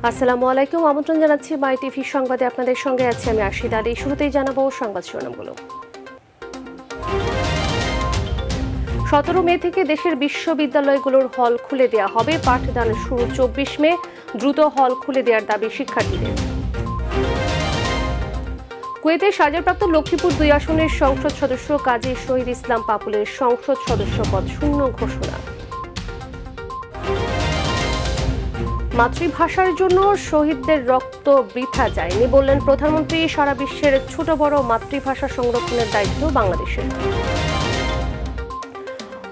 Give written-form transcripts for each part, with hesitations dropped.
আসসালামু আলাইকুম, আমন্ত্রণ জানাচ্ছি মাই টিভি সংবাদে। আপনাদের সঙ্গে আছি আমি আশিদ আলী। শুরুতেই জানাবো সংবাদ শিরোনামগুলো। 17 মে থেকে দেশের বিশ্ববিদ্যালয়গুলোর হল খুলে দেওয়া হবে। পাঠদান শুরু 24 মে। দ্রুত হল খুলে দেওয়ার দাবি শিক্ষার্থীদের। কুয়েতে সাজাপ্রাপ্ত লক্ষ্মীপুর 2 আসনের সংসদ সদস্য কাজী শহীদ ইসলাম পাপুলের সংসদ সদস্য পদ শূন্য ঘোষণা। মাতৃভাষার জন্য শহীদদের রক্ত বৃথা যায়নি বললেন প্রধানমন্ত্রী। সারা বিশ্বের ছোট বড় মাতৃভাষা সংরক্ষণের দায়িত্ব বাংলাদেশের।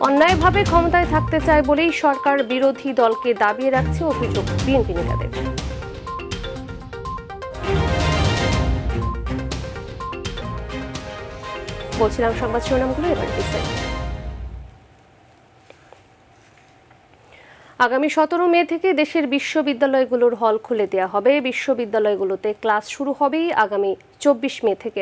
অন্যায়ভাবে ক্ষমতায় থাকতে চায় বলেই সরকার বিরোধী দলকে দাবিয়ে রাখছে, অভিযোগ বিএনপি নেতাদের। বলছিলাম সংবাদ শিরোনামগুলো, এবার বিস্তারিত। আগামী 17 মে থেকে দেশের বিশ্ববিদ্যালয়গুলোর হল খুলে দেওয়া হবে। বিশ্ববিদ্যালয়গুলোতে ক্লাস শুরু হবে আগামী 24 মে থেকে।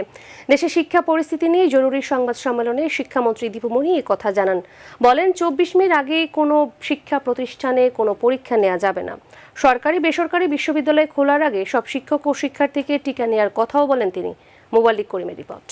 দেশের শিক্ষা পরিস্থিতি নিয়ে জরুরি সংবাদ সম্মেলনে শিক্ষামন্ত্রী দীপু মনি এই কথা জানান। বলেন, 24 মের আগে কোনো শিক্ষা প্রতিষ্ঠানে কোনো পরীক্ষা নেওয়া যাবে না। সরকারি বেসরকারি বিশ্ববিদ্যালয় খোলার আগে সব শিক্ষক ও শিক্ষার্থীকে টিকা নেওয়ার কথাও বলেন তিনি। মোবাল্লিক করিমের রিপোর্ট।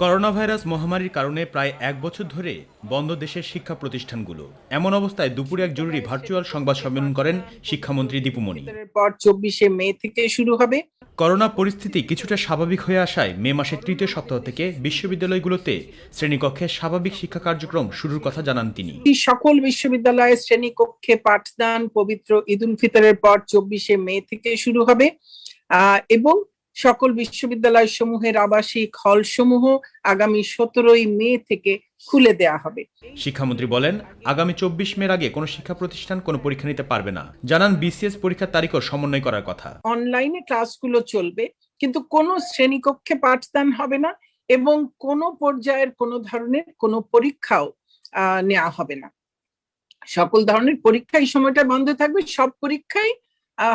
করোনা ভাইরাস মহামারীর কারণে প্রায় 1 বছর ধরে বন্ধ দেশের শিক্ষা প্রতিষ্ঠানগুলো। এমন অবস্থায় দুপুরে এক জরুরি ভার্চুয়াল সংবাদ সম্মেলন করেন শিক্ষামন্ত্রী দীপু মনি। পর 24 মে থেকে শুরু হবে। করোনা পরিস্থিতি কিছুটা স্বাভাবিক হয়ে আসায় মে মাসের তৃতীয় সপ্তাহ থেকে বিশ্ববিদ্যালয়গুলোতে শ্রেণীকক্ষে স্বাভাবিক শিক্ষা কার্যক্রম শুরুর কথা জানান তিনি। সকল বিশ্ববিদ্যালয়ে শ্রেণীকক্ষে পাঠদান পবিত্র ঈদ উল ফিতরের পর 24 মে থেকে শুরু হবে এবং সকল বিশ্ববিদ্যালয় সমূহের আবাসিক হল সমূহ আগামী 17 মে থেকে খুলে দেয়া হবে। শিক্ষামন্ত্রী বলেন, আগামী 24 মের আগে কোনো শিক্ষা প্রতিষ্ঠান কোনো পরীক্ষা নিতে পারবে না। জানান, বিসিএস পরীক্ষার তারিখও সমন্বয় করার কথা। অনলাইনে ক্লাসগুলো চলবে, কিন্তু কোনো শ্রেণীকক্ষে পাঠদান হবে না এবং কোনো পর্যায়ের কোনো ধরনের কোনো পরীক্ষাও নেওয়া হবে না। সকল ধরনের পরীক্ষা এই সময়টা বন্ধ থাকবে। সব পরীক্ষাই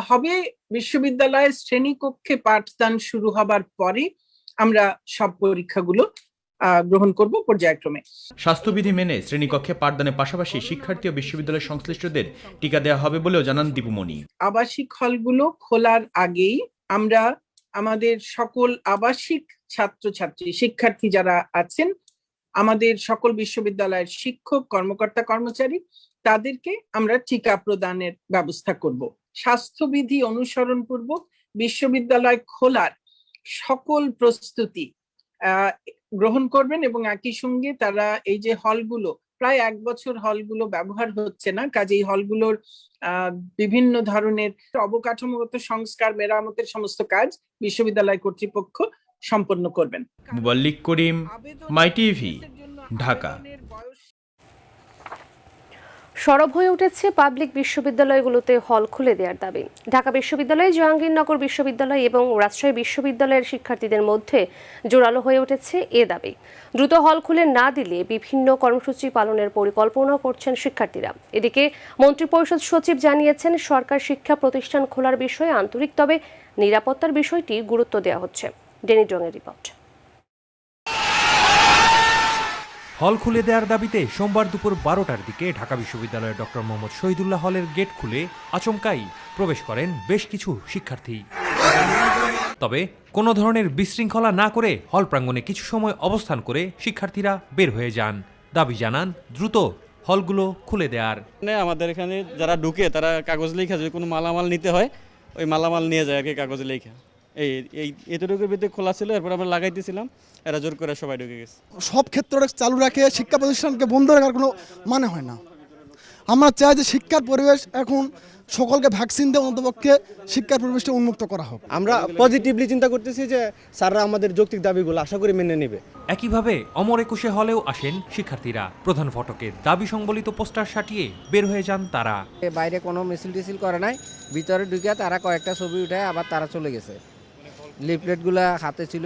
হবে বিশ্ববিদ্যালয়ের শ্রেণীকক্ষে পাঠদান শুরু হবার পরে। আমরা সব পরীক্ষাগুলো গ্রহণ করব পর্যায়ক্রমে। স্বাস্থ্যবিধি মেনে শ্রেণীকক্ষে পাঠদানের পাশাপাশি শিক্ষার্থী ও বিশ্ববিদ্যালয় সংশ্লিষ্টদের টিকা দেওয়া হবে বলেও জানান দীপু মনি। আবাসিক হলগুলো খোলার আগেই আমরা আমাদের সকল আবাসিক ছাত্রছাত্রী শিক্ষার্থী যারা আছেন, আমাদের সকল বিশ্ববিদ্যালয়ের শিক্ষক কর্মকর্তা কর্মচারী, তাদেরকে আমরা টিকা প্রদানের ব্যবস্থা করব। স্বাস্থ্যবিধি অনুসরণ পূর্বক বিশ্ববিদ্যালয় খোলার সকল প্রস্তুতি গ্রহণ করবেন এবং একই সঙ্গে তারা এই যে হলগুলো প্রায় 1 বছর হলগুলো ব্যবহার হচ্ছে না, কাজেই হলগুলোর বিভিন্ন ধরনের অবকাঠামোগত সংস্কার মেরামতের সমস্ত কাজ বিশ্ববিদ্যালয় কর্তৃপক্ষ সম্পন্ন করবেন। মোবাল্লিক করিম, মাই টিভি, ঢাকা। সরব হয়ে উঠেছে পাবলিক বিশ্ববিদ্যালয়গুলোতে হল খুলে দেওয়ার দাবি। ঢাকা বিশ্ববিদ্যালয়, জাহাঙ্গীরনগর বিশ্ববিদ্যালয় এবং রাজশাহী বিশ্ববিদ্যালয়ের শিক্ষার্থীদের মধ্যে জোরালো হয়ে উঠেছে এ দাবি। দ্রুত হল খুলে না দিলে বিভিন্ন কর্মসূচি পালনের পরিকল্পনা করছেন শিক্ষার্থীরা। এদিকে মন্ত্রিপরিষদ সচিব জানিয়েছেন, সরকার শিক্ষা প্রতিষ্ঠান খোলার বিষয়ে আন্তরিক, তবে নিরাপত্তার বিষয়টি গুরুত্ব দেওয়া হচ্ছে। ডেনি ড্রংয়ের রিপোর্ট। হল খুলে দেওয়ার দাবিতে সোমবার দুপুর 12টার দিকে ঢাকা বিশ্ববিদ্যালয়ের ডক্টর মোহাম্মদ শহীদুল্লাহ হলের গেট খুলে আচমকাই প্রবেশ করেন বেশ কিছু শিক্ষার্থী। তবে কোনো ধরনের বিশৃঙ্খলা না করে হল প্রাঙ্গণে কিছু সময় অবস্থান করে শিক্ষার্থীরা বের হয়ে যান। দাবি জানান দ্রুত হলগুলো খুলে দেওয়ার। আমাদের এখানে যারা ঢুকে তারা কাগজ লেখা, যদি কোনো মালামাল নিতে হয় ওই মালামাল নিয়ে যায় আর কি, কাগজ লেখা। এতটুকুর ভিতরে খোলা ছিল, এরপর আমরা লাগাইতেছিলাম, এরা জোর করে সবাই ঢুকে গেছে। সব ক্ষেত্রে চালু রাখে শিক্ষা প্রতিষ্ঠানকে বন্ধ রাখার কোনো মানে হয় না। আমরা চাই যে শিক্ষার পরিবেশ এখন সকলকে ভ্যাকসিন দিয়ে অন্তপক্ষে শিক্ষার পরিবেশটা উন্মুক্ত করা হোক। আমরা পজিটিভলি চিন্তা করতেছি যে স্যাররা আমাদের যৌক্তিক দাবিগুলো আশা করি মেনে নেবে। একইভাবে অমর একুশে হলেও আসেন শিক্ষার্থীরা। প্রধান ফটকে দাবি সংবলিত পোস্টার সাটিয়ে বের হয়ে যান তারা। বাইরে কোনো মিছিল টিছিল করে নাই, ভিতরে ঢুকে তারা কয়েকটা ছবি উঠায় আবার তারা চলে গেছে। লিফলেটগুলা হাতে ছিল।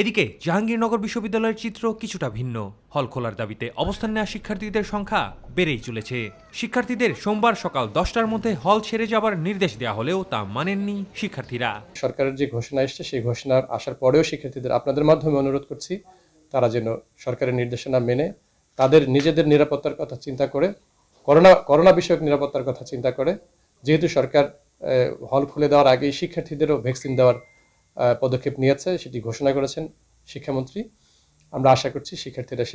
এদিকে জাহাঙ্গীরনগর বিশ্ববিদ্যালয়ের চিত্র কিছুটা ভিন্ন। হল খোলার দাবিতে অবস্থান নেওয়া শিক্ষার্থীদের সংখ্যা বেড়েই চলেছে। শিক্ষার্থীদের সোমবার সকাল 10টার মধ্যে হল ছেড়ে যাবার নির্দেশ দেওয়া হলেও তা মানেননি শিক্ষার্থীরা। সরকারের যে ঘোষণা এসেছে সেই ঘোষণার আসার পরেও শিক্ষার্থীদের আপনাদের মাধ্যমে অনুরোধ করছি তারা যেন সরকারের নির্দেশনা মেনে তাদের নিজেদের নিরাপত্তার কথা চিন্তা করে করোনা বিষয়ক নিরাপত্তার কথা চিন্তা করে, যেহেতু সরকার হল খুলে দেওয়ার আগেই শিক্ষার্থীদেরও ভ্যাকসিন দেওয়ার পদক্ষেপ নিয়েছে, সেটি ঘোষণা করেছেন শিক্ষামন্ত্রী। আমরা আশা করছি শিক্ষার্থীরা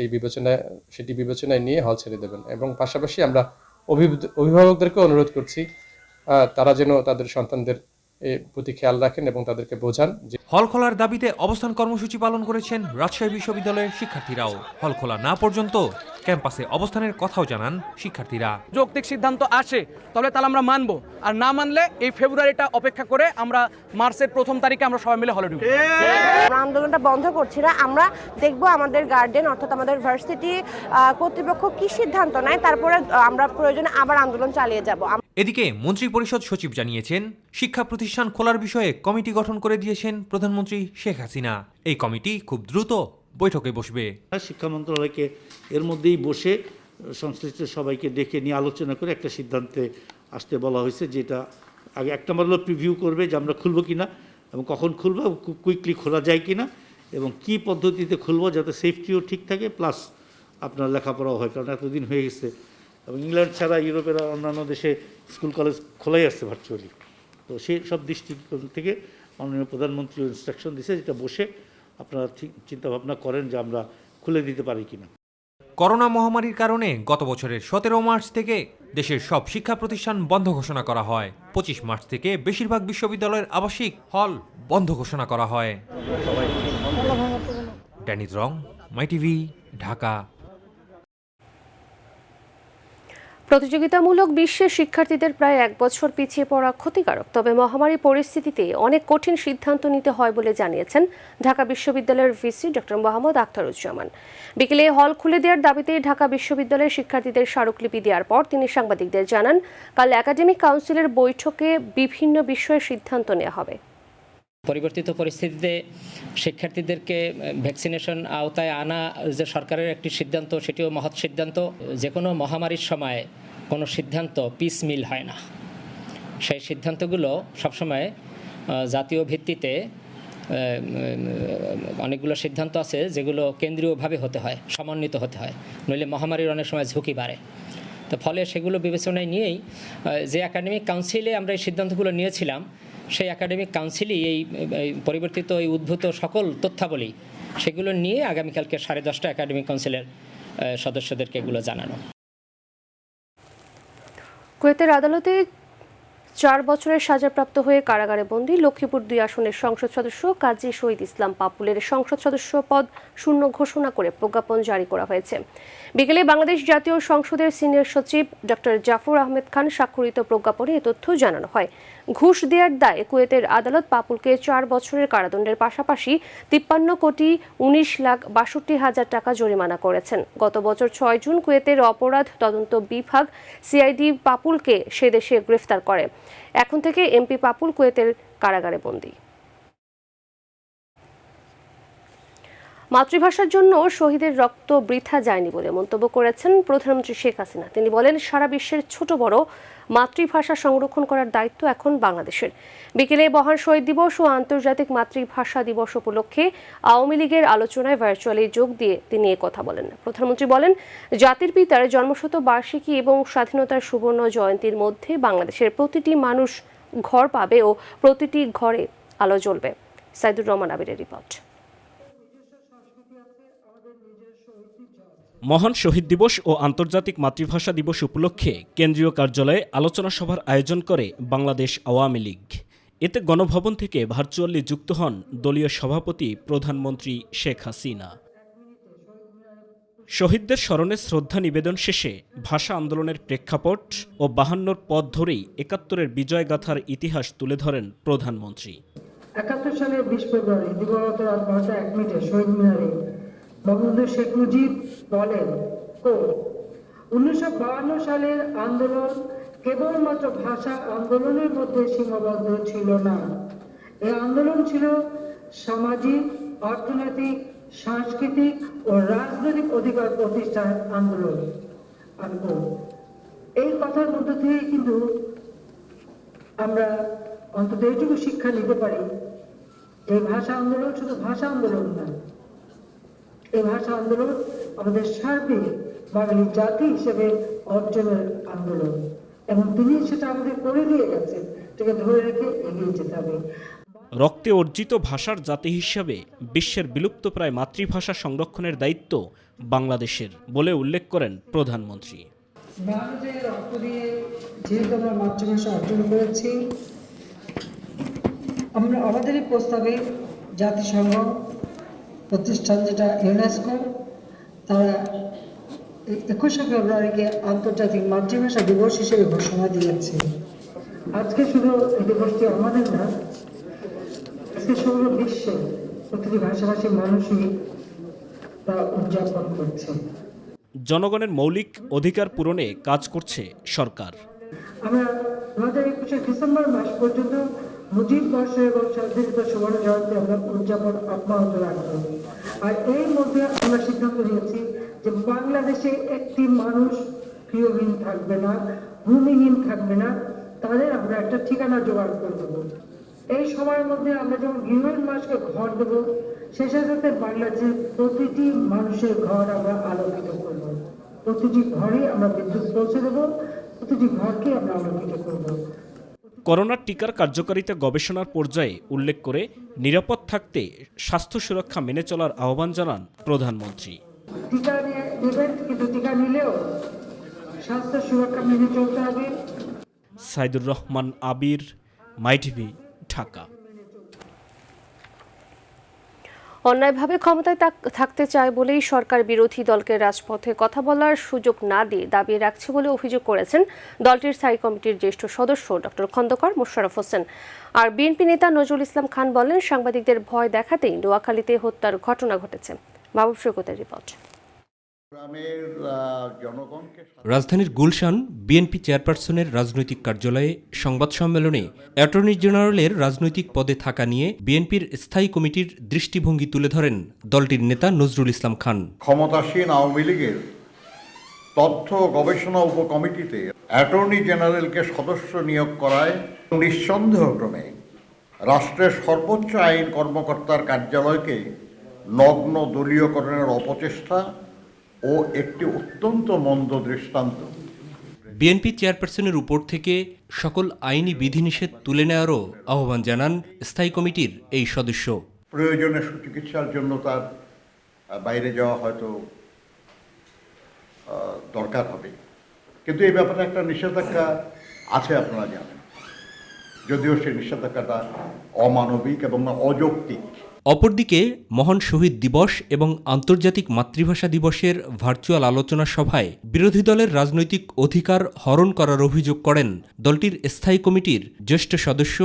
সেটি বিবেচনায় নিয়ে হল ছেড়ে দেবেন। এবং পাশাপাশি আমরা অভিভাবকদেরকে অনুরোধ করছি তারা যেন তাদের সন্তানদের প্রতি খেয়াল রাখেন এবং তাদেরকে বোঝান যে হল খোলার দাবিতে অবস্থান কর্মসূচি পালন করেছেন রাজশাহী বিশ্ববিদ্যালয়ের শিক্ষার্থীরাও। হল খোলা না পর্যন্ত ক্যাম্পাসে অবস্থানের কথাও জানান শিক্ষার্থীরা। যৌক্তিক সিদ্ধান্ত আসে তাহলে আমরা মানবো, আর না মানলে এই ফেব্রুয়ারিটা অপেক্ষা করে আমরা মার্চের 1ম তারিখে আমরা সবাই মিলে হলে ঢুকবো। আমরা আন্দোলনটা বন্ধ করছি না, আমরা দেখবো আমাদের গার্ডেন অর্থাৎ আমাদের ভার্সিটি কর্তৃপক্ষ কি সিদ্ধান্ত নেয়, তারপরে আমরা প্রয়োজনে আবার আন্দোলন চালিয়ে যাব। এদিকে মন্ত্রিপরিষদ সচিব জানিয়েছেন, শিক্ষা প্রতিষ্ঠান খোলার বিষয়ে কমিটি গঠন করে দিয়েছেন প্রধানমন্ত্রী শেখ হাসিনা। এই কমিটি খুব দ্রুত বৈঠকে বসবে। শিক্ষা মন্ত্রণালয়কে এর মধ্যেই বসে সংশ্লিষ্ট সবাইকে ডেকে নিয়ে আলোচনা করে একটা সিদ্ধান্তে আসতে বলা হয়েছে, যেটা আগে একটা নম্বর হলো প্রিভিউ করবে যে আমরা খুলবো কিনা এবং কখন খুলবো, কুইকলি খোলা যায় কিনা এবং কি পদ্ধতিতে খুলবো যাতে সেফটিও ঠিক থাকে, প্লাস আপনার লেখাপড়াও হয়। কারণ এতদিন হয়ে গেছে এবং ইংল্যান্ড ছাড়া ইউরোপের অন্যান্য দেশে স্কুল কলেজ খোলাই আসছে ভার্চুয়ালি। তো সেই সব দৃষ্টিকোণ থেকে মাননীয় প্রধানমন্ত্রী ইনস্ট্রাকশন দিয়েছে, যেটা বসে আপনারা ঠিক চিন্তাভাবনা করেন যে আমরা খুলে দিতে পারি কিনা। করোনা মহামারীর কারণে গত বছরের 17 মার্চ থেকে দেশের সব শিক্ষা প্রতিষ্ঠান বন্ধ ঘোষণা করা হয়। 25 মার্চ থেকে বেশিরভাগ বিশ্ববিদ্যালয়ের আবাসিক হল বন্ধ ঘোষণা করা হয়। ড্যানিস রং, মাই টিভি, ঢাকা। প্রতিযোগিতামূলক বিশ্বে শিক্ষার্থীদের প্রায় 1 বছর পিছিয়ে পড়া ক্ষতিকারক, তবে মহামারী পরিস্থিতিতে অনেক কঠিন সিদ্ধান্ত নিতে হয় বলে জানিয়েছেন ঢাকা বিশ্ববিদ্যালয়ের ভিসি ডক্টর মোহাম্মদ আখতারুজ্জামান। বিকেলে হল খুলে দেওয়ার দাবিতে ঢাকা বিশ্ববিদ্যালয়ের শিক্ষার্থীদের স্মারকলিপি দেওয়ার পর তিনি সাংবাদিকদের জানান, কাল একাডেমিক কাউন্সিলের বৈঠকে বিভিন্ন বিষয়ে সিদ্ধান্ত নেওয়া হবে। পরিবর্তিত পরিস্থিতিতে শিক্ষার্থীদেরকে ভ্যাকসিনেশন আওতায় আনা যে সরকারের একটি সিদ্ধান্ত, সেটিও মহৎ সিদ্ধান্ত। যে কোনো মহামারীর সময় কোনো সিদ্ধান্ত পিসমিল হয় না, সেই সিদ্ধান্তগুলো সবসময় জাতীয় ভিত্তিতে অনেকগুলো সিদ্ধান্ত আছে যেগুলো কেন্দ্রীয়ভাবে হতে হয়, সমন্বিত হতে হয়, নইলে মহামারীর অনেক সময় ঝুঁকি বাড়ে। তো ফলে সেগুলো বিবেচনায় নিয়েই যে একাডেমিক কাউন্সিলে আমরা এই সিদ্ধান্তগুলো নিয়েছিলাম, সেই একাডেমিক কাউন্সিলই এই পরিবর্তিত এই উদ্ভূত সকল তথ্যাবলী সেগুলো নিয়ে আগামীকালকে 10:30 একাডেমিক কাউন্সিলের সদস্যদেরকে এগুলো জানানো। কুয়েতের আদালতে 4 বছরের সাজাপ্রাপ্ত হয়ে কারাগারে বন্দী লক্ষ্মীপুর 2 আসনের সংসদ সদস্য কাজী শহীদ ইসলাম পাপুলের সংসদ সদস্য পদ শূন্য ঘোষণা করে প্রজ্ঞাপন জারি করা হয়েছে। বিকেলে বাংলাদেশ জাতীয় সংসদের সিনিয়র সচিব ডক্টর জাফর আহমেদ খান স্বাক্ষরিত প্রজ্ঞাপনে এ তথ্য জানানো হয়। ঘুষ দেওয়ার দায়ে কুয়েতের আদালত পাপুলকে 4 বছরের কারাদণ্ডের পাশাপাশি 53,19,62,000 টাকা জরিমানা করেছেন। গত বছর 6 জুন কুয়েতের অপরাধ তদন্ত বিভাগ সিআইডি পাপুলকে সে দেশে গ্রেফতার করে। এখন থেকে এমপি পাপুল কুয়েতের কারাগারে বন্দী। মাতৃভাষার জন্য শহীদের রক্ত বৃথা যায়নি বলে মন্তব্য করেছেন প্রধানমন্ত্রী শেখ হাসিনা। তিনি বলেন, সারা বিশ্বের ছোট বড় মাতৃভাষা সংরক্ষণ করার দায়িত্ব এখন বাংলাদেশের। বিকেলে মহান শহীদ দিবস ও আন্তর্জাতিক মাতৃভাষা দিবস উপলক্ষে আওয়ামী লীগের আলোচনায় ভার্চুয়ালি যোগ দিয়ে তিনি কথা বলেন। প্রধানমন্ত্রী বলেন, জাতির পিতার জন্মশত বার্ষিকী এবং স্বাধীনতার সুবর্ণ জয়ন্তীর মধ্যে বাংলাদেশের প্রতিটি মানুষ ঘর পাবে ও প্রতিটি ঘরে আলো জ্বলবে। সাইদুর রহমান আবিরের রিপোর্ট। মহান শহীদ দিবস ও আন্তর্জাতিক মাতৃভাষা দিবস উপলক্ষে কেন্দ্রীয় কার্যালয়ে আলোচনা সভার আয়োজন করে বাংলাদেশ আওয়ামী লীগ। এতে গণভবন থেকে ভার্চুয়ালি যুক্ত হন দলীয় সভাপতি প্রধানমন্ত্রী শেখ হাসিনা। শহীদদের স্মরণে শ্রদ্ধা নিবেদন শেষে ভাষা আন্দোলনের প্রেক্ষাপট ও 52 পথ ধরেই 71-এর বিজয়গাথার ইতিহাস তুলে ধরেন প্রধানমন্ত্রী। 71 সালের 20 ফেব্রুয়ারি দিবাগত রাত 12:01 শহীদ মিনারে বঙ্গবন্ধু শেখ মুজিব বলেন, 1952 সালের আন্দোলন কেবলমাত্র ভাষা আন্দোলনের মধ্যে সীমাবদ্ধ ছিল না। এই আন্দোলন ছিল সামাজিক, অর্থনৈতিক, সাংস্কৃতিক ও রাজনৈতিক অধিকার প্রতিষ্ঠার আন্দোলন। এই কথার মধ্য থেকে কিন্তু আমরা অন্তত এইটুকু শিক্ষা নিতে পারি যে ভাষা আন্দোলন শুধু ভাষা আন্দোলন না, এই ভাষা আন্দোলন আমাদের সার্বিক বাঙালি জাতি হিসেবে অর্জনের আন্দোলন, এবং তিনি সেটা আমাদের করে দিয়ে গেছেন, এটাকে ধরে রেখে এগিয়ে যেতে হবে। রক্তে অর্জিত ভাষার জাতি হিসাবে বিশ্বের বিলুপ্তপ্রায় মাতৃভাষা সংরক্ষণের দায়িত্ব বাংলাদেশের বলে উল্লেখ করেন প্রধানমন্ত্রী। ভারতের রক্ত দিয়ে যেহেতু আমরা মাতৃভাষা অর্জন করেছি, আমরা আমাদেরই প্রস্তাবে জাতিসংঘ প্রতিষ্ঠান যেটা ইউনেস্কো, তারা 21শে ফেব্রুয়ারিকে আন্তর্জাতিক মাতৃভাষা দিবস হিসেবে ঘোষণা দিয়েছে। আজকে শুধু এই দিবসটি আমাদের না, আজকে সমগ্র বিশ্বে প্রতিটি ভাষাভাষী মানুষই তা উদযাপন করছে। জনগণের মৌলিক অধিকার পূরণে কাজ করছে সরকার। আমরা 2021 ডিসেম্বর মাস পর্যন্ত মুজিব বর্ষ এবং স্বাধীনতা সুবর্ণ জয়ন্তী আমরা উদযাপন অব্যাহত রাখবো। আর এর মধ্যে আমরা সিদ্ধান্ত নিয়েছি যে বাংলাদেশে একটি মানুষ গৃহহীন থাকবে না, ভূমিহীন থাকবে না, তাদের আমরা একটা ঠিকানা জোগাড় করে দেবো। এই সময়ের মধ্যে আমরা যখন গৃহহীন মানুষকে ঘর দেবো, সেই সাথে বাংলাদেশের প্রতিটি মানুষের ঘর আমরা আলোকিত করব। প্রতিটি ঘরে আমরা বিদ্যুৎ পৌঁছে দেবো, প্রতিটি ঘরকে আমরা আলোকিত করব। করোনার টিকার কার্যকারিতা গবেষণার পর্যায়ে উল্লেখ করে নিরাপদ থাকতে স্বাস্থ্য সুরক্ষা মেনে চলার আহ্বান জানান প্রধানমন্ত্রী। টিকা নেবেন, কিন্তু টিকা নিলেও স্বাস্থ্য সুরক্ষা মেনে চলতে হবে। সাইদুর রহমান আবির, মাইটিভি, ঢাকা। অন্যায়ভাবে ক্ষমতায় থাকতে চায় বলেই সরকার বিরোধী দলকে রাজপথে কথা বলার সুযোগ না দিয়ে দাবিয়ে রাখছে বলে অভিযোগ করেছেন দলটির স্থায়ী কমিটির জ্যেষ্ঠ সদস্য ডক্টর খন্দকার মোশাররফ হোসেন। আর বিএনপি নেতা নজরুল ইসলাম খান বলেন, সাংবাদিকদের ভয় দেখাতেই নোয়াখালীতে হত্যার ঘটনা ঘটেছে। মাহবুব সৈকতের রিপোর্ট। রাজধানীর গুলশান বিএনপি চেয়ারপারসনের রাজনৈতিক কার্যালয়ে সংবাদ সম্মেলনে অ্যাটর্নি জেনারেলের রাজনৈতিক পদে থাকা নিয়ে বিএনপির স্থায়ী কমিটির দৃষ্টিভঙ্গি তুলে ধরেন দলটির নেতা নজরুল ইসলাম খান। ক্ষমতাসীন আওয়ামী লীগের তথ্য গবেষণা উপকমিটিতে অ্যাটর্নি জেনারেলকে সদস্য নিয়োগ করায় নিঃসন্দেহক্রমে রাষ্ট্রের সর্বোচ্চ আইন কর্মকর্তার কার্যালয়কে নগ্ন দলীয়করণের অপচেষ্টা ও একটি অত্যন্ত মন্দ দৃষ্টান্ত। বিএনপি চেয়ারপারসনের উপর থেকে সকল আইনি বিধিনিষেধ তুলে নেওয়ারও আহ্বান জানান স্থায়ী কমিটির এই সদস্য। প্রয়োজনে সুচিকিৎসার জন্য তার বাইরে যাওয়া হয়তো দরকার হবে, কিন্তু এই ব্যাপারে একটা নিষেধাজ্ঞা আছে, আপনারা জানেন, যদিও সেই নিষেধাজ্ঞাটা অমানবিক এবং অযৌক্তিক। অপরদিকে মহান শহীদ দিবস এবং আন্তর্জাতিক মাতৃভাষা দিবসের ভার্চুয়াল আলোচনা সভায় বিরোধী দলের রাজনৈতিক অধিকার হরণ করার অভিযোগ করেন দলটির স্থায়ী কমিটির জ্যেষ্ঠ সদস্য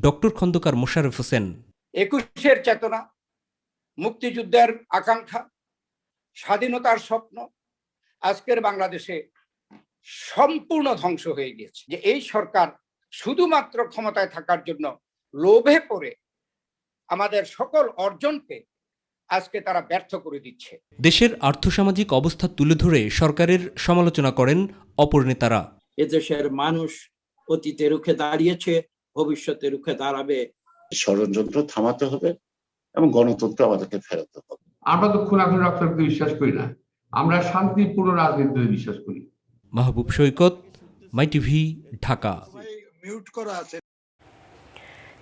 ডক্টর খন্দকার মোশাররফ হোসেন। 21-এর চেতনা, মুক্তিযুদ্ধের আকাঙ্ক্ষা, স্বাধীনতার স্বপ্ন আজকের বাংলাদেশে সম্পূর্ণ ধ্বংস হয়ে গিয়েছে। যে এই সরকার শুধুমাত্র ক্ষমতায় থাকার জন্য লোভে পড়ে আমাদের সকল অর্জনকে আজকে তারা ব্যর্থ করে দিচ্ছে। দেশের আর্থসামাজিক অবস্থা তুলে ধরে সরকারের সমালোচনা করেন অপর নেতারা। এদেশের মানুষ অতীতে রুখে দাঁড়িয়েছে, ভবিষ্যতে রুখে দাঁড়াবে। ষড়যন্ত্র থামাতে হবে এবং গণতন্ত্র আমাদেরকে ফেরাতে হবে। আমরা তো খুনাখুনি রক্তারক্ত বিশ্বাস করি না, আমরা শান্তিপূর্ণ রাজনীতিতে বিশ্বাস করি। মাহবুব সৈকত, মাইটিভি, ঢাকা।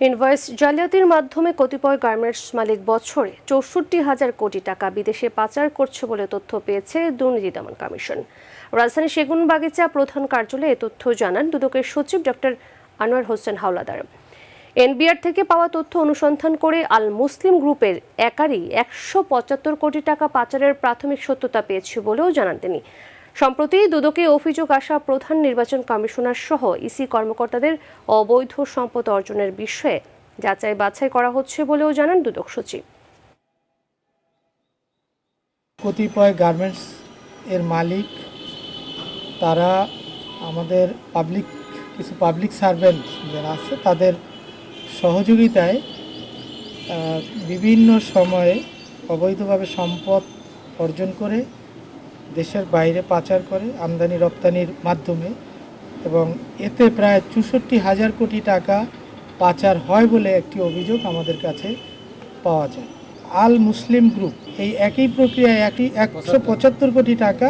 ইনভয়েস জালিয়াতির মাধ্যমে কতিপয় গার্মেন্টস মালিক বছরে 64,000 কোটি টাকা বিদেশে পাচার করছে বলে তথ্য পেয়েছে দুর্নীতি দমন কমিশন। রাজধানী সেগুনবাগিচা প্রধান কার্যালয়ে এ তথ্য জানান দুদকের সচিব ডক্টর আনোয়ার হোসেন হাওলাদার। এনবিআর থেকে পাওয়া তথ্য অনুসন্ধান করে আল মুসলিম গ্রুপের একারই 175 কোটি টাকা পাচারের প্রাথমিক সত্যতা পেয়েছে বলেও জানান তিনি। সম্প্রতি দুদকে অভিযোগ আসা প্রধান নির্বাচন কমিশনার সহ ইসি কর্মকর্তাদের অবৈধ সম্পদ অর্জনের বিষয়ে যাচাই বাছাই করা হচ্ছে বলেও জানান দুদক সচিব। কতিপয় গার্মেন্টস এর মালিক তারা আমাদের কিছু পাবলিক সার্ভেন্ট যারা আছে তাদের সহযোগিতায় বিভিন্ন সময়ে অবৈধভাবে সম্পদ অর্জন করে দেশের বাইরে পাচার করে আমদানি রপ্তানির মাধ্যমে, এবং এতে প্রায় 64,000 কোটি টাকা পাচার হয় বলে একটি অভিযোগ আমাদের কাছে পাওয়া যায়। আল মুসলিম গ্রুপ এই একই প্রক্রিয়ায় 175 কোটি টাকা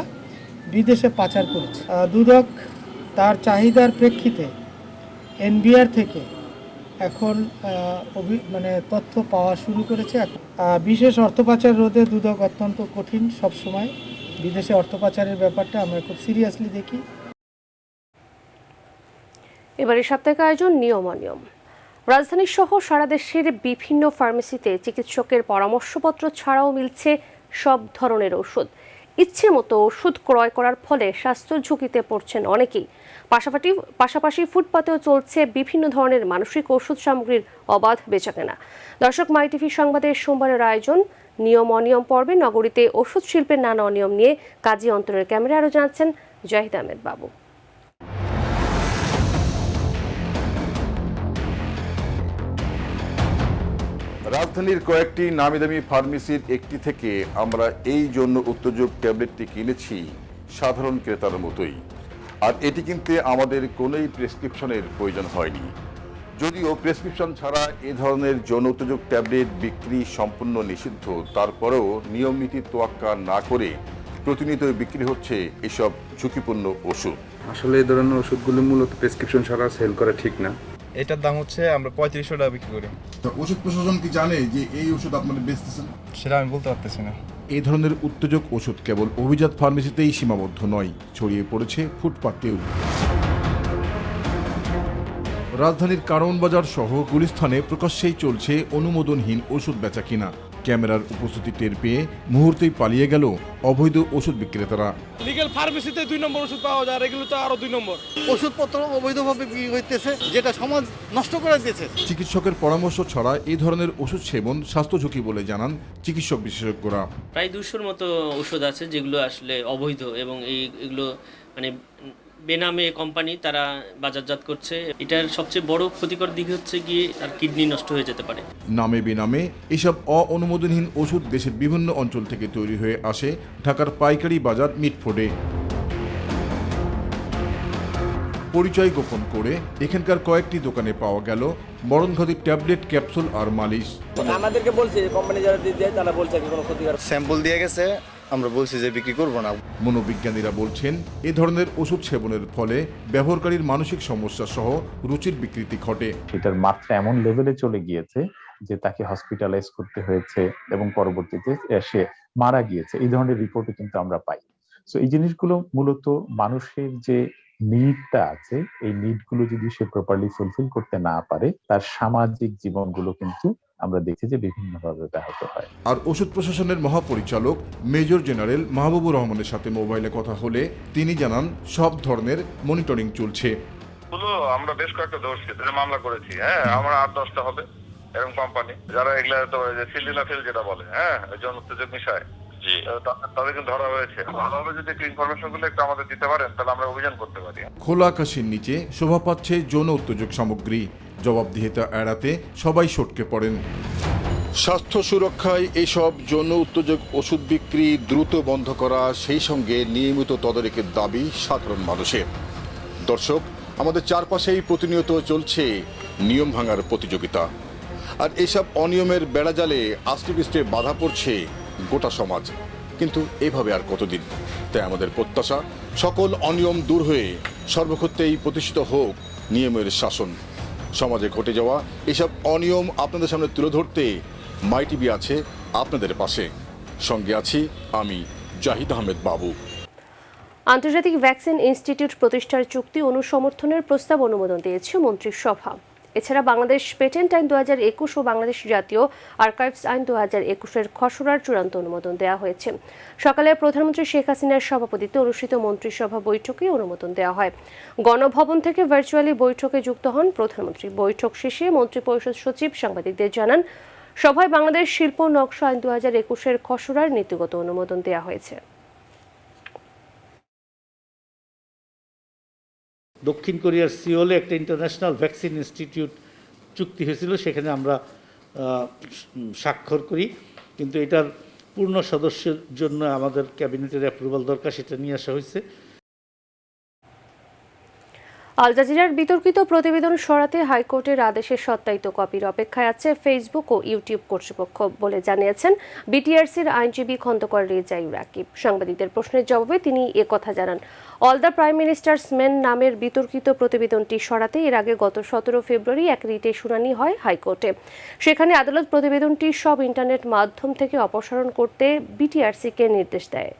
বিদেশে পাচার করেছে। দুদক তার চাহিদার প্রেক্ষিতে এনবিআর থেকে এখন তথ্য পাওয়া শুরু করেছে। বিশেষ অর্থ পাচার রোধে দুদক অত্যন্ত কঠিন, সবসময় বিদেশে অর্থ পাচারের ব্যাপারটা আমরা খুব সিরিয়াসলি দেখি। এবারে সাপ্তাহিক আয়োজন নিয়ম অনিয়ম। রাজধানী সহ সারা দেশের বিভিন্ন ফার্মেসিতে চিকিৎসকের পরামর্শপত্র ছাড়াও মিলছে সব ধরনের ওষুধ। ইচ্ছে মতো ওষুধ ক্রয় করার ফলে স্বাস্থ্য ঝুঁকিতে পড়ছেন অনেকেই। পাশাপাশি ফুটপাতেও চলছে বিভিন্ন ধরনের মানসিক ওষুধ সামগ্রীর অবাধ বেচাকেনা। দর্শক, মাই টিভি সংবাদের সোমবারের আয়োজন নিয়ম অনিয়ম পর্বে নগরীতে ওষুধ শিল্পের নানা অনিয়ম নিয়ে কাজী অন্তরের ক্যামেরায় আরও জানাচ্ছেন জাহিদ আহমেদ বাবু। রাজধানীর কয়েকটি নামি দামি ফার্মেসির একটি থেকে আমরা এই জন্য উত্তেজক ট্যাবলেটটি কিনেছি সাধারণ ক্রেতার মতোই। আর এটি কিনতে আমাদের কোনোই প্রেসক্রিপশনের প্রয়োজন হয়নি। যদিও প্রেসক্রিপশন ছাড়া এ ধরনের যৌন উত্তেজক ট্যাবলেট বিক্রি সম্পূর্ণ নিষিদ্ধ, তারপরেও নিয়ম নীতির তোয়াক্কা না করে প্রতিনিয়ত বিক্রি হচ্ছে এসব ঝুঁকিপূর্ণ ওষুধ। আসলে এই ধরনের ওষুধগুলো মূলত প্রেসক্রিপশন ছাড়া সেল করা ঠিক না। এটার দাম হচ্ছে আমরা 3500 টাকা বিক্রি করি। তো ওষুধ প্রশাসন কি জানে যে এই ওষুধ আপনারা বেচতেছেন? সেটা আমি বলতে পারতেছি না। এই ধরনের উত্তেজক ওষুধ কেবল অভিজাত ফার্মেসিতেই সীমাবদ্ধ নয়, ছড়িয়ে পড়েছে ফুটপাতেও। রাজধানীর কারণ বাজার সহ গুলিস্তানে প্রকাশ্যেই চলছে অনুমোদনহীন ওষুধ বেচা কিনা। ক্যামেরার উপস্থিতি টের পেয়ে মুহূর্তেই পালিয়ে গেল অবৈধ ওষুধ বিক্রেতারা। লিগ্যাল ফার্মেসিতে 2 নম্বর ওষুধ পাওয়া যায়, এগুলো তো আরো 2 নম্বর। ওষুধপত্র অবৈধভাবে বিক্রি হইতেছে, যেটা সমাজ নষ্ট করে দিয়েছে। চিকিৎসকের পরামর্শ ছাড়া এই ধরনের ওষুধ সেবন স্বাস্থ্য ঝুঁকি বলে জানান চিকিৎসক বিশেষজ্ঞরা। প্রায় 200-র মতো ওষুধ আছে যেগুলো আসলে অবৈধ এবং এগুলো মানে বেনামে কোম্পানি তারা বাজারজাত করছে। এটার সবচেয়ে বড় ক্ষতিকর দিক হচ্ছে গিয়ে তার কিডনি নষ্ট হয়ে যেতে পারে। নামে বেনামে এসব অনুমোদনহীন ওষুধ দেশের বিভিন্ন অঞ্চল থেকে তৈরি হয়ে আসে ঢাকার পাইকারি বাজার মিটফোর্ডে। পরিচয় গোপন করে এখানকার কয়েকটি দোকানে পাওয়া গেল মরণঘাতী ট্যাবলেট, ক্যাপসুল আর মালিশ। আমাদেরকে বলছে কোম্পানি যারা দিয়ে তারা বলছে কোনো ক্ষতিকর স্যাম্পল দিয়ে গেছে, আমরা বলছি যে বিক্রি করব না। মনোবিজ্ঞানীরা বলছেন এ ধরনের ওষুধ সেবনের ফলে ব্যবহারকারীর মানসিক সমস্যা সহ রুচির বিকৃতি ঘটে। এটার মাত্রা এমন লেভেলে চলে গিয়েছে যে তাকে হসপিটালাইজ করতে হয়েছে এবং পরবর্তীতে সে মারা গিয়েছে। এই ধরনের রিপোর্টও কিন্তু আমরা পাই। সো এই জিনিসগুলো মূলত মানুষের যে নিডটা আছে, এই নিডগুলো যদি সে প্রপারলি ফুলফিল করতে না পারে, তার সামাজিক জীবনগুলো কিন্তু আমরা দেখি যে বিভিন্নভাবে ব্যাহত হয়। আর ওষুধ প্রশাসনের মহাপরিচালক মেজর জেনারেল মাহবুবুর রহমানের সাথে মোবাইলে কথা হলে তিনি জানান সব ধরনের মনিটরিং চলছে। আমরা বেশ কয়েকটা ধরছি, মামলা করেছি। হ্যাঁ, আমরা 8-10টা হবে এরকম কোম্পানি যারা এগুলা সিলিনাফিল যেটা বলে, হ্যাঁ, যৌন উত্তেজক মিশায়, তাদের কিন্তু ধরা হয়েছে। ভালোভাবে যদি একটু ইনফরমেশন গুলো একটু আমাদের দিতে পারেন তাহলে আমরা অভিযান করতে পারি। খোলা আকাশের নিচে শোভা পাচ্ছে যৌন উত্তেজক সামগ্রী। জবাবদিহিতা এড়াতে সবাই সটকে পড়েন। স্বাস্থ্য সুরক্ষায় এইসব যৌন উত্তেজক ওষুধ বিক্রি দ্রুত বন্ধ করা, সেই সঙ্গে নিয়মিত তদারকির দাবি সাধারণ মানুষের। দর্শক, আমাদের চারপাশেই প্রতিনিয়ত চলছে নিয়ম ভাঙার প্রতিযোগিতা। আর এইসব অনিয়মের বেড়াজালে আস্তে পিষ্টে বাধা পড়ছে গোটা সমাজ। কিন্তু এভাবে আর কতদিন? তাই আমাদের প্রত্যাশা সকল অনিয়ম দূর হয়ে সর্বক্ষেত্রেই প্রতিষ্ঠিত হোক নিয়মের শাসন। সমাজে ঘটে যাওয়া এসব অনিয়ম আপনাদের সামনে তুলে ধরতে মাই টিভি আছে আপনাদের পাশে। সঙ্গে আছি আমি জাহিদ আহমেদ বাবু। আন্তর্জাতিক ভ্যাকসিন ইনস্টিটিউট প্রতিষ্ঠার চুক্তি অনুসমর্থনের প্রস্তাব অনুমোদন দিয়েছে মন্ত্রিসভা। এছাড়া বাংলাদেশ পেটেন্ট আইন 2021 ও বাংলাদেশ জাতীয় আর্কাইভস আইন 2021-এর খসড়ার চূড়ান্ত অনুমোদন দেওয়া হয়েছে। সকালে প্রধানমন্ত্রী শেখ হাসিনার সভাপতিত্বে অনুষ্ঠিত মন্ত্রিসভা বৈঠকে অনুমোদন দেওয়া হয়। গণভবন থেকে ভার্চুয়ালি বৈঠকে যুক্ত হন প্রধানমন্ত্রী। বৈঠক শেষে মন্ত্রিপরিষদ সচিব সাংবাদিকদের জানান, সভায় বাংলাদেশ শিল্প নকশা আইন 2021-এর খসড়ার নীতিগত অনুমোদন দেওয়া হয়েছে। দক্ষিণ কোরিয়ার সিওলে একটা ইন্টারন্যাশনাল ভ্যাকসিন ইনস্টিটিউট চুক্তি হয়েছিল, সেখানে আমরা স্বাক্ষর করি। কিন্তু এটার পূর্ণ সদস্যের জন্য আমাদের ক্যাবিনেটের অ্যাপ্রুভাল দরকার, সেটা নিয়ে আসা হয়েছে। আল জাজিরার বিতর্কিত প্রতিবেদন সরাতে হাইকোর্টের আদেশের সত্যায়িত কপির অপেক্ষায় আছে ফেসবুক ও ইউটিউব কর্তৃপক্ষ বলে জানিয়েছেন বিটিআরসির আইনজীবী খন্দকার রেজাই রাকিব। সাংবাদিকদের প্রশ্নের জবাবে তিনি একথা জানান। All the prime ministers main নামের বিতর্কিত প্রতিবেদনটি সরাতে এর আগে গত 17 ফেব্রুয়ারি এক রিটে শুনানি হয় হাইকোর্টে। সেখানে আদালত প্রতিবেদনটি সব ইন্টারনেট মাধ্যম থেকে অপসারণ করতে বিটিআরসিকে নির্দেশ দেয়।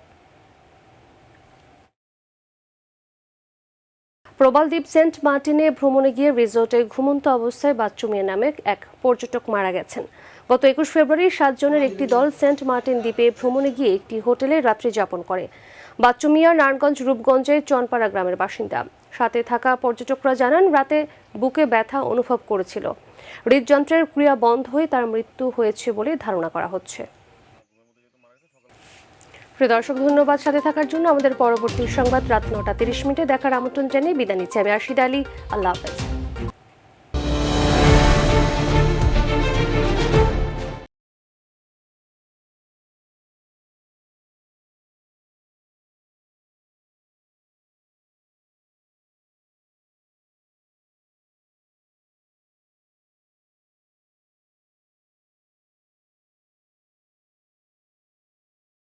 প্রবালদ্বীপ সেন্ট মার্টিনে ভ্রমণে গিয়ে রিসোর্টে ঘুমন্ত অবস্থায় বাচ্চু মিয়া নামে এক পর্যটক মারা গেছেন। গত 21 ফেব্রুয়ারি 7 জনের একটি দল সেন্ট মার্টিন দ্বীপে ভ্রমণে গিয়ে একটি হোটেলে রাত্রি যাপন করে। বাচ্চু মিয়া নারায়ণগঞ্জ রূপগঞ্জের চনপাড়া গ্রামের বাসিন্দা। সাথে থাকা পর্যটকরা জানান রাতে বুকে ব্যথা অনুভব করেছিল। হৃদযন্ত্রের ক্রিয়া বন্ধ হয়ে তার মৃত্যু হয়েছে বলে ধারণা করা হচ্ছে। প্রিয় দর্শক, ধন্যবাদ সাথে থাকার জন্য। আমাদের পরবর্তী সংবাদ রাত 9টা 30 মিনিটে দেখার আমন্ত্রণ জানিয়ে বিদায় নিচ্ছি আমি আরশিদ আলী। আল্লাহ হাফেজ।